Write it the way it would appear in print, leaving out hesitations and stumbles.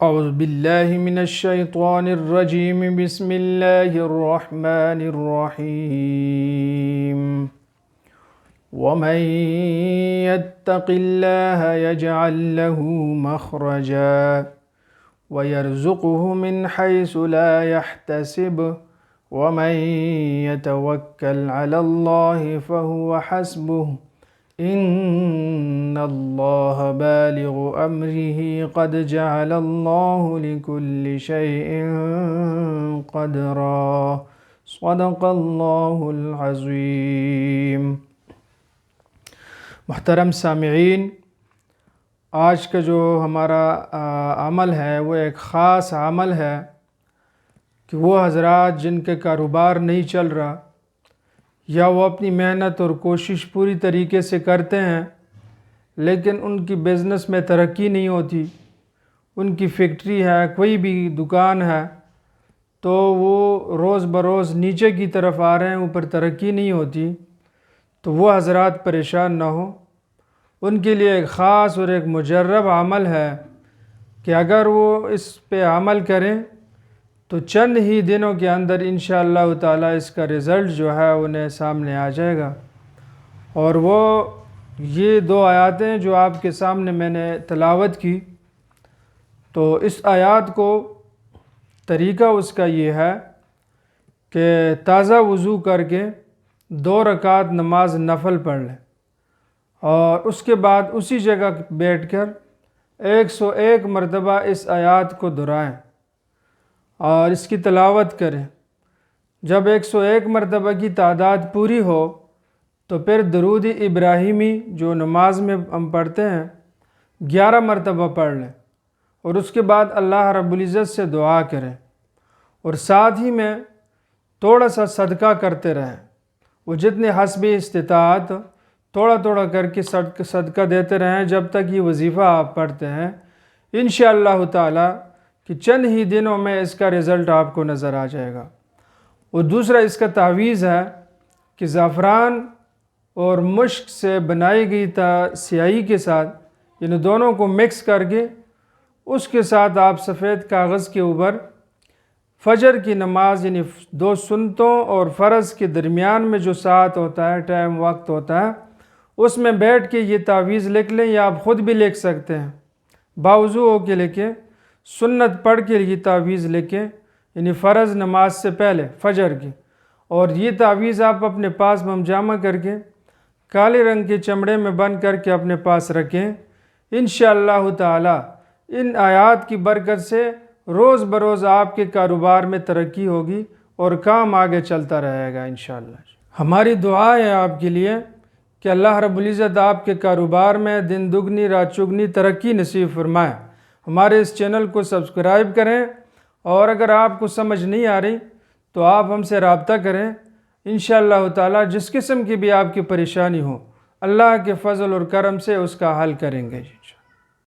اعوذ باللہ من الشیطان الرجیم بسم اللہ الرحمن الرحیم ومن يتق اللہ يجعل له مخرجا ويرزقه من حيث لا يحتسب ومن يتوكل على الله فهو حسبه ان اللہ بالغ امرہ قد جعل اللہ لکل شیء قدرا صدق اللہ العظیم۔ محترم سامعین، آج کا جو ہمارا عمل ہے وہ ایک خاص عمل ہے کہ وہ حضرات جن کے کاروبار نہیں چل رہا یا وہ اپنی محنت اور کوشش پوری طریقے سے کرتے ہیں لیکن ان کی بزنس میں ترقی نہیں ہوتی، ان کی فیکٹری ہے، کوئی بھی دکان ہے تو وہ روز بروز نیچے کی طرف آ رہے ہیں، اوپر ترقی نہیں ہوتی، تو وہ حضرات پریشان نہ ہوں۔ ان کے لیے ایک خاص اور ایک مجرب عمل ہے کہ اگر وہ اس پہ عمل کریں تو چند ہی دنوں کے اندر انشاءاللہ تعالی اس کا رزلٹ جو ہے انہیں سامنے آ جائے گا۔ اور وہ یہ دو آیاتیں جو آپ کے سامنے میں نے تلاوت کی، تو اس آیات کو طریقہ اس کا یہ ہے کہ تازہ وضو کر کے 2 رکعت نماز نفل پڑھ لیں اور اس کے بعد اسی جگہ بیٹھ کر 101 مرتبہ اس آیات کو دہرائیں اور اس کی تلاوت کریں۔ جب 101 مرتبہ کی تعداد پوری ہو تو پھر درود ابراہیمی جو نماز میں ہم پڑھتے ہیں 11 مرتبہ پڑھ لیں اور اس کے بعد اللہ رب العزت سے دعا کریں اور ساتھ ہی میں تھوڑا سا صدقہ کرتے رہیں۔ وہ جتنے حسب استطاعت تھوڑا تھوڑا کر کے صدقہ دیتے رہیں جب تک یہ وظیفہ آپ پڑھتے ہیں۔ انشاءاللہ تعالی کہ چند ہی دنوں میں اس کا رزلٹ آپ کو نظر آ جائے گا۔ اور دوسرا اس کا تعویذ ہے کہ زعفران اور مشک سے بنائی گئی سیاہی کے ساتھ ان دونوں کو مکس کر کے اس کے ساتھ آپ سفید کاغذ کے اوپر فجر کی نماز یعنی 2 سنتوں اور فرض کے درمیان میں جو ساتھ ہوتا ہے، ٹائم وقت ہوتا ہے، اس میں بیٹھ کے یہ تعویذ لکھ لیں یا آپ خود بھی لکھ سکتے ہیں، باوضو ہو کے لکھیں، سنت پڑھ کے یہ تعویذ لکھیں یعنی فرض نماز سے پہلے فجر کی، اور یہ تعویذ آپ اپنے پاس جمع کر کے کالے رنگ کے چمڑے میں بند کر کے اپنے پاس رکھیں۔ انشاءاللہ تعالی ان آیات کی برکت سے روز بروز آپ کے کاروبار میں ترقی ہوگی اور کام آگے چلتا رہے گا انشاءاللہ۔ ہماری دعا ہے آپ کے لیے کہ اللہ رب العزت آپ کے کاروبار میں دن دگنی رات چگنی ترقی نصیب فرمائے۔ ہمارے اس چینل کو سبسکرائب کریں اور اگر آپ کو سمجھ نہیں آ رہی تو آپ ہم سے رابطہ کریں۔ انشاءاللہ تعالی جس قسم کی بھی آپ کی پریشانی ہو اللہ کے فضل اور کرم سے اس کا حل کریں گے۔